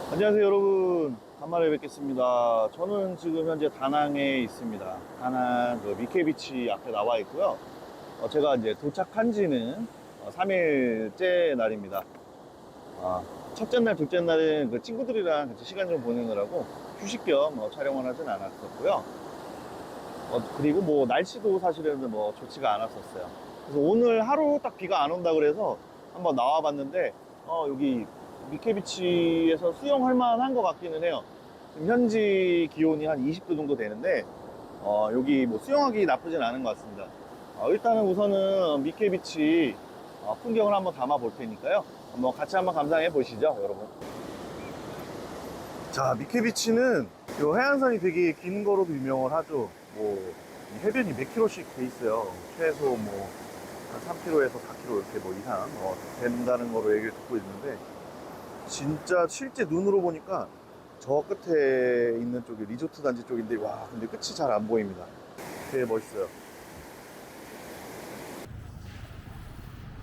안녕하세요 여러분, 간만에 뵙겠습니다. 저는 지금 현재 다낭에 있습니다. 다낭 그 미케비치 앞에 나와 있고요. 제가 이제 도착한 지는 3일째 날입니다. 첫째 날, 둘째 날은 그 친구들이랑 같이 시간 좀 보내느라고 휴식 겸 촬영을 하진 않았었고요. 그리고 뭐 날씨도 사실은 뭐 좋지가 않았었어요. 그래서 오늘 하루 딱 비가 안 온다 그래서 한번 나와 봤는데 여기 미케비치에서 수영할 만한 것 같기는 해요. 지금 현지 기온이 한 20도 정도 되는데 여기 뭐 수영하기 나쁘진 않은 것 같습니다. 일단은 우선은 미케비치 풍경을 한번 담아 볼 테니까요. 한번 같이 한번 감상해 보시죠, 여러분. 자, 미케비치는 요 해안선이 되게 긴 거로도 유명을 하죠. 뭐, 이 해변이 몇 킬로씩 돼 있어요. 최소 뭐, 한 3km에서 4km 이렇게 뭐 이상 된다는 거로 얘기를 듣고 있는데, 진짜 실제 눈으로 보니까 저 끝에 있는 쪽이 리조트 단지 쪽인데, 와, 근데 끝이 잘 안 보입니다. 되게 멋있어요.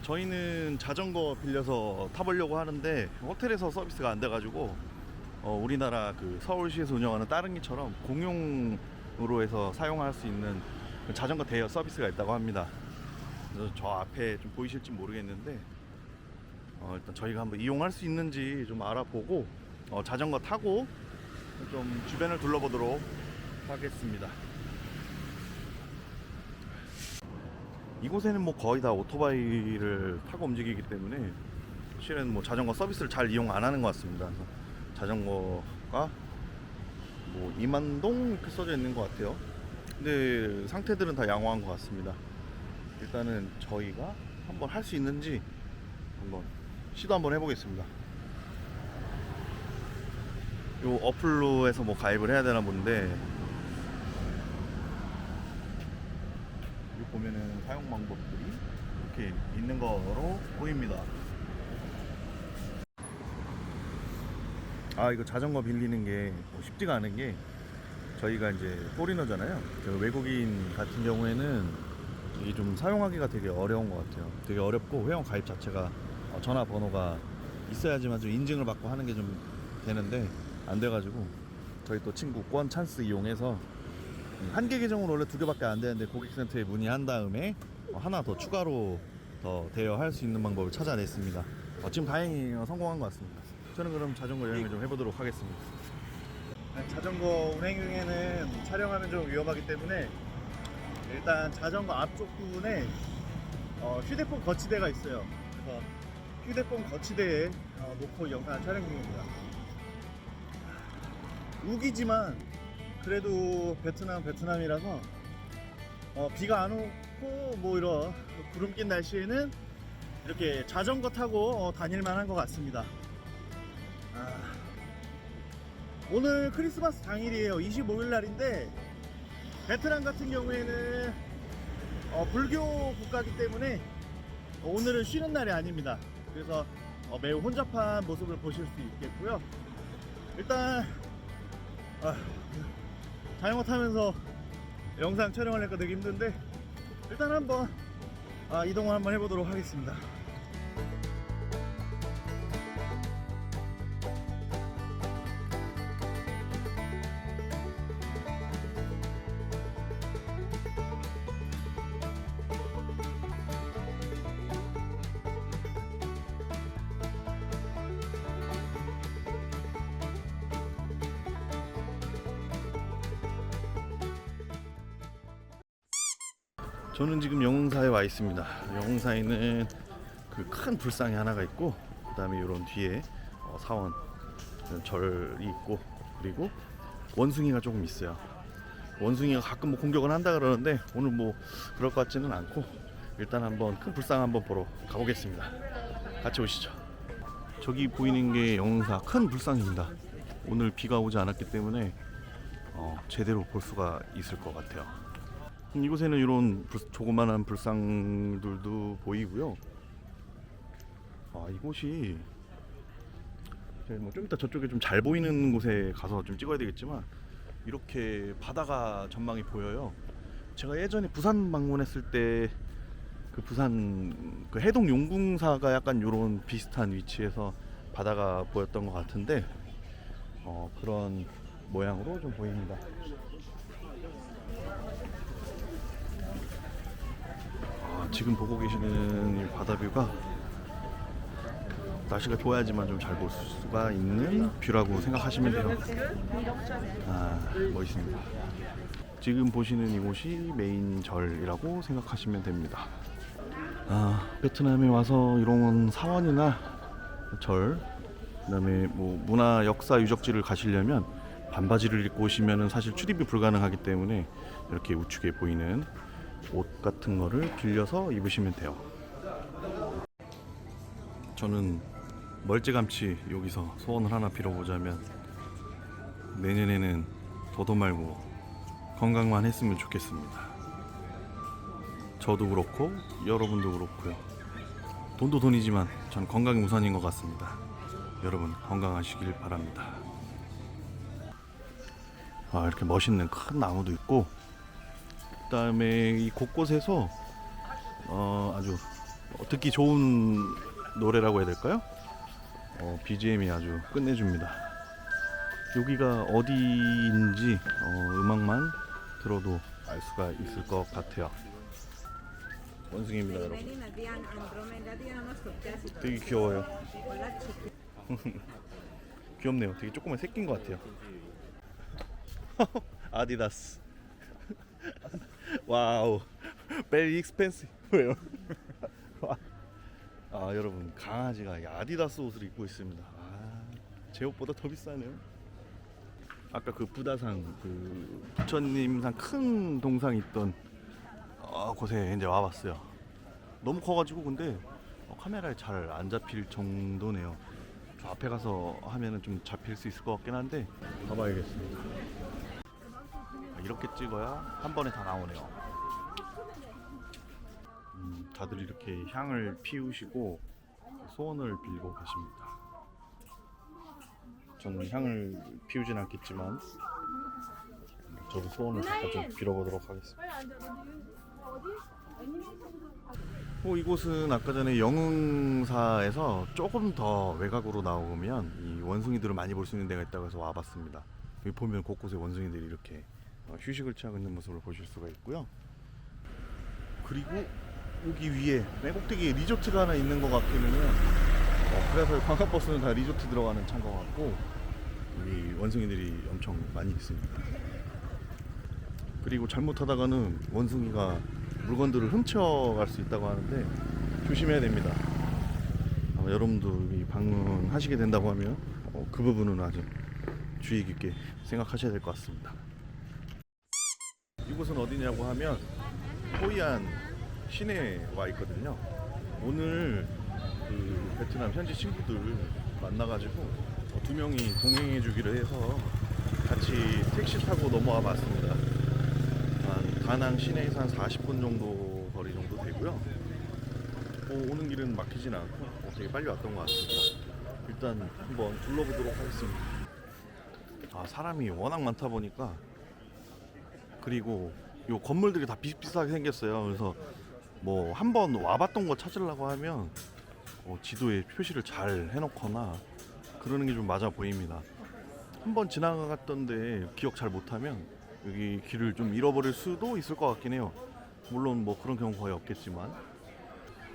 저희는 자전거 빌려서 타보려고 하는데, 호텔에서 서비스가 안 돼가지고, 우리나라 그 서울시에서 운영하는 따릉이처럼 공용으로 해서 사용할 수 있는 자전거 대여 서비스가 있다고 합니다. 그래서 저 앞에 좀 보이실지 모르겠는데 일단 저희가 한번 이용할 수 있는지 좀 알아보고 자전거 타고 좀 주변을 둘러보도록 하겠습니다. 이곳에는 뭐 거의 다 오토바이를 타고 움직이기 때문에 실은 뭐 자전거 서비스를 잘 이용 안 하는 것 같습니다. 그래서 자전거가 뭐 이만동 이렇게 써져 있는 것 같아요. 근데 상태들은 다 양호한 것 같습니다. 일단은 저희가 한번 할 수 있는지 한번 시도 한번 해보겠습니다. 요 어플로 해서 뭐 가입을 해야 되나 본데, 여기 보면은 사용 방법들이 이렇게 있는 거로 보입니다. 이거 자전거 빌리는 게 뭐 쉽지가 않은 게, 저희가 이제 포리너잖아요. 외국인 같은 경우에는 이게 좀 사용하기가 되게 어려운 것 같아요. 되게 어렵고 회원 가입 자체가 전화번호가 있어야지만 좀 인증을 받고 하는 게 좀 되는데 안 돼가지고, 저희 또 친구 권 찬스 이용해서 한 개 계정으로 원래 2개밖에 안 되는데 고객센터에 문의한 다음에 하나 더 추가로 더 대여할 수 있는 방법을 찾아냈습니다. 지금 다행히 성공한 것 같습니다. 저는 그럼 자전거 여행을 좀 해보도록 하겠습니다. 자전거 운행 중에는 촬영하면 좀 위험하기 때문에 일단 자전거 앞쪽 부분에 휴대폰 거치대가 있어요. 그래서 휴대폰 거치대에 놓고 영상 촬영 중입니다. 우기지만 그래도 베트남이라서 비가 안 오고 뭐 이런 구름 낀 날씨에는 이렇게 자전거 타고 다닐 만한 것 같습니다. 오늘 크리스마스 당일이에요. 25일 날인데 베트남 같은 경우에는 불교 국가이기 때문에 오늘은 쉬는 날이 아닙니다. 그래서 매우 혼잡한 모습을 보실 수 있겠고요. 일단 자전거 타면서 영상 촬영하려니까 되게 힘든데, 일단 한번 이동을 한번 해보도록 하겠습니다. 저는 지금 영흥사에 와 있습니다. 영흥사에는 그 큰 불상이 하나가 있고, 그 다음에 이런 뒤에 사원 절이 있고, 그리고 원숭이가 조금 있어요. 원숭이가 가끔 뭐 공격을 한다 그러는데 오늘 뭐 그럴 것 같지는 않고, 일단 한번 큰 불상 한번 보러 가보겠습니다. 같이 오시죠. 저기 보이는 게 영흥사 큰 불상입니다. 오늘 비가 오지 않았기 때문에 제대로 볼 수가 있을 것 같아요. 이곳에는 이런 조그만한 불상들도 보이고요. 이곳이 뭐 좀 이따 저쪽에 좀 잘 보이는 곳에 가서 좀 찍어야 되겠지만, 이렇게 바다가 전망이 보여요. 제가 예전에 부산 방문했을 때 그 부산 그 해동 용궁사가 약간 이런 비슷한 위치에서 바다가 보였던 것 같은데, 그런 모양으로 좀 보입니다. 지금 보고 계시는 이 바다뷰가 날씨가 좋아야지만 좀 잘 볼 수가 있는 뷰라고 생각하시면 돼요. 멋있습니다. 지금 보시는 이곳이 메인 절이라고 생각하시면 됩니다. 베트남에 와서 이런 사원이나 절, 그다음에 뭐 문화 역사 유적지를 가시려면 반바지를 입고 오시면은 사실 출입이 불가능하기 때문에 이렇게 우측에 보이는 옷 같은 거를 빌려서 입으시면 돼요. 저는 멀찌감치 여기서 소원을 하나 빌어보자면 내년에는 더도 말고 건강만 했으면 좋겠습니다. 저도 그렇고 여러분도 그렇고요. 돈도 돈이지만 전 건강이 우선인 것 같습니다. 여러분 건강하시길 바랍니다. 이렇게 멋있는 큰 나무도 있고, 그 다음에 이 곳곳에서 아주 듣기 좋은 노래라고 해야 될까요? BGM이 아주 끝내줍니다. 여기가 어디인지 음악만 들어도 알 수가 있을 것 같아요. 원숭이입니다, 여러분. 되게 귀여워요. 귀엽네요. 되게 조그만 새끼인 것 같아요. 아디다스. 와우. Very expensive. 왜요? 여러분, 강아지가 아디다스 옷을 입고 있습니다. 제 옷보다 더 비싸네요. 아까 그 부다상, 그 부처님상 큰 동상 있던 곳에 이제 와봤어요. 너무 커가지고 근데 카메라에 잘 안 잡힐 정도네요. 저 앞에 가서 하면은 좀 잡힐 수 있을 것 같긴 한데 가봐야겠습니다. 이렇게 찍어야 한 번에 다 나오네요. 다들 이렇게 향을 피우시고 소원을 빌고 계십니다. 저는 향을 피우진 않겠지만 저도 소원을 잠깐 좀 빌어보도록 하겠습니다. 이곳은 아까 전에 영흥사에서 조금 더 외곽으로 나오면 이 원숭이들을 많이 볼 수 있는 데가 있다고 해서 와봤습니다. 여기 보면 곳곳에 원숭이들이 이렇게 휴식을 취하고 있는 모습을 보실 수가 있고요. 그리고 여기 위에 맨 꼭대기에 리조트가 하나 있는 것 같기는 해요. 그래서 관광버스는 다 리조트 들어가는 차인 것 같고, 여기 원숭이들이 엄청 많이 있습니다. 그리고 잘못하다가는 원숭이가 물건들을 훔쳐갈 수 있다고 하는데 조심해야 됩니다. 여러분도 여기 방문하시게 된다고 하면 그 부분은 아주 주의 깊게 생각하셔야 될 것 같습니다. 이곳은 어디냐고 하면 호이안 시내에 와 있거든요. 오늘 그 베트남 현지 친구들 만나가지고 두 명이 동행해 주기로 해서 같이 택시 타고 넘어와 봤습니다. 다낭 시내에서 한 40분 정도 거리 정도 되고요. 오는 길은 막히진 않고 되게 빨리 왔던 것 같습니다. 일단 한번 둘러보도록 하겠습니다. 사람이 워낙 많다 보니까, 그리고 요 건물들이 다 비슷비슷하게 생겼어요. 그래서 뭐 한번 와봤던 거 찾으려고 하면 지도에 표시를 잘 해놓거나 그러는 게 좀 맞아 보입니다. 한번 지나갔던데 기억 잘 못하면 여기 길을 좀 잃어버릴 수도 있을 것 같긴 해요. 물론 뭐 그런 경우 거의 없겠지만.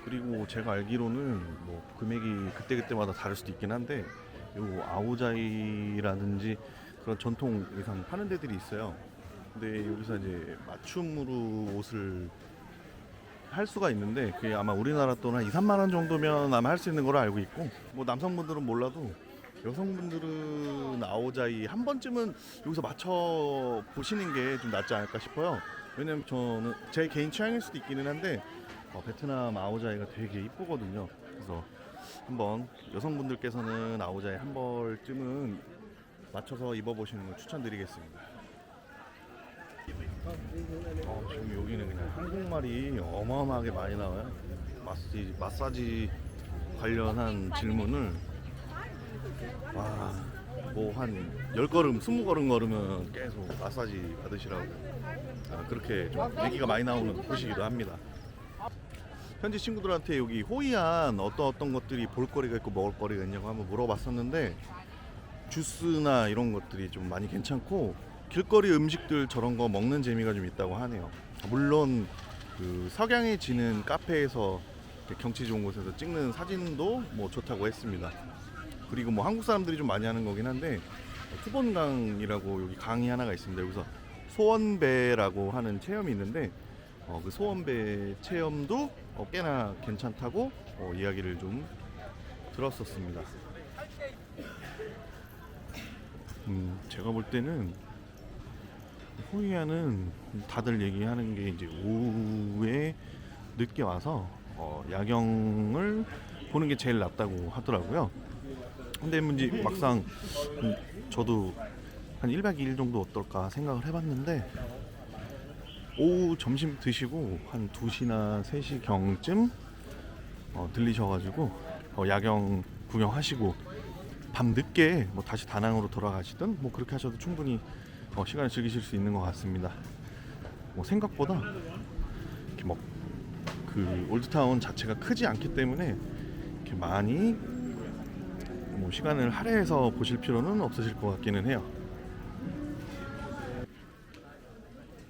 그리고 제가 알기로는 뭐 금액이 그때그때마다 다를 수도 있긴 한데, 요 아오자이라든지 그런 전통 의상 파는 데들이 있어요. 근데 여기서 이제 맞춤으로 옷을 할 수가 있는데 그게 아마 우리나라 돈 한 2, 3만 원 정도면 아마 할 수 있는 걸로 알고 있고, 뭐 남성분들은 몰라도 여성분들은 아오자이 한 번쯤은 여기서 맞춰 보시는 게 좀 낫지 않을까 싶어요. 왜냐면 저는 제 개인 취향일 수도 있기는 한데 베트남 아오자이가 되게 이쁘거든요. 그래서 한번 여성분들께서는 아오자이 한 벌쯤은 맞춰서 입어보시는 걸 추천드리겠습니다. 지금 여기는 그냥 한국말이 어마어마하게 많이 나와요. 마사지 관련한 질문을 뭐 한 10걸음, 20걸음 걸으면 계속 마사지 받으시라고 그렇게 좀 얘기가 많이 나오는 곳이기도 합니다. 현지 친구들한테 여기 호이안 어떤 것들이 볼거리가 있고 먹을거리가 있냐고 한번 물어봤었는데 주스나 이런 것들이 좀 많이 괜찮고 길거리 음식들 저런 거 먹는 재미가 좀 있다고 하네요. 물론 그 석양이 지는 카페에서 경치 좋은 곳에서 찍는 사진도 뭐 좋다고 했습니다. 그리고 뭐 한국 사람들이 좀 많이 하는 거긴 한데 투본강이라고 여기 강이 하나가 있습니다. 여기서 소원배라고 하는 체험이 있는데 그 소원배 체험도 꽤나 괜찮다고 이야기를 좀 들었었습니다. 제가 볼 때는 호이안은 다들 얘기하는 게 이제 오후에 늦게 와서 야경을 보는 게 제일 낫다고 하더라고요. 근데 문제 막상 저도 한 1박 2일 정도 어떨까 생각을 해봤는데 오후 점심 드시고 한 2시나 3시경쯤 들리셔가지고 야경 구경하시고 밤 늦게 뭐 다시 다낭으로 돌아가시든 뭐 그렇게 하셔도 충분히 시간을 즐기실 수 있는 것 같습니다. 뭐 생각보다 이렇게 뭐 그 올드타운 자체가 크지 않기 때문에 이렇게 많이 뭐 시간을 할애해서 보실 필요는 없으실 것 같기는 해요.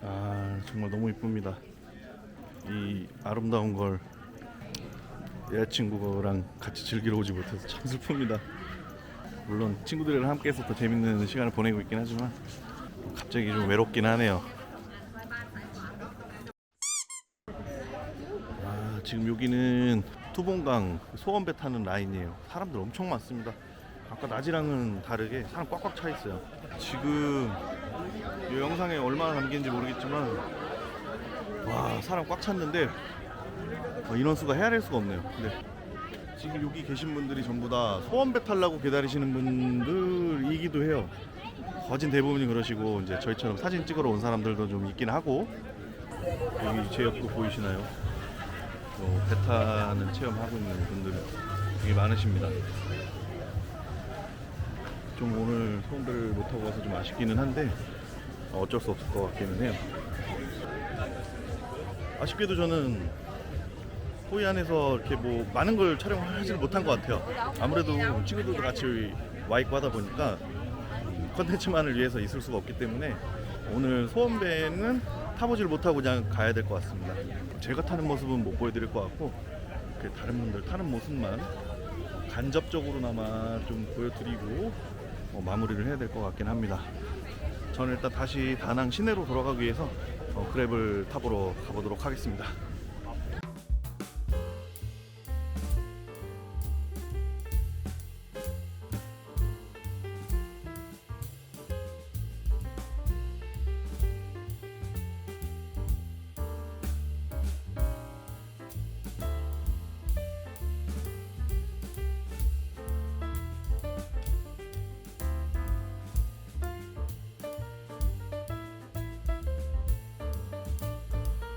아 정말 너무 이쁩니다. 이 아름다운 걸 여자친구랑 같이 즐기러 오지 못해서 참 슬픕니다. 물론 친구들이랑 함께해서 더 재밌는 시간을 보내고 있긴 하지만 갑자기 좀 외롭긴 하네요. 지금 여기는 투본강 소원배 타는 라인이에요. 사람들 엄청 많습니다. 아까 낮이랑은 다르게 사람 꽉꽉 차 있어요. 지금 이 영상에 얼마나 담기는지 모르겠지만 와 사람 꽉 찼는데 인원수가 헤아릴 수가 없네요. 근데 지금 여기 계신 분들이 전부 다 소원배 타려고 기다리시는 분들이기도 해요. 거진 대부분이 그러시고 이제 저희처럼 사진 찍으러 온 사람들도 좀 있긴 하고 여기 제 옆도 보이시나요? 배 타는 체험하고 있는 분들이 되게 많으십니다. 좀 오늘 소원배를 못 타고 와서 좀 아쉽기는 한데 어쩔 수 없을 것 같기는 해요. 아쉽게도 저는 호이안에서 이렇게 뭐 많은 걸 촬영하지 못한 것 같아요. 아무래도 친구들도 같이 와 있고 하다 보니까 컨텐츠만을 위해서 있을 수가 없기 때문에 오늘 소원배는 타보질 못하고 그냥 가야 될 것 같습니다. 제가 타는 모습은 못 보여드릴 것 같고 다른 분들 타는 모습만 간접적으로나마 좀 보여드리고 마무리를 해야 될 것 같긴 합니다. 저는 일단 다시 다낭 시내로 돌아가기 위해서 그랩을 타보러 가보도록 하겠습니다.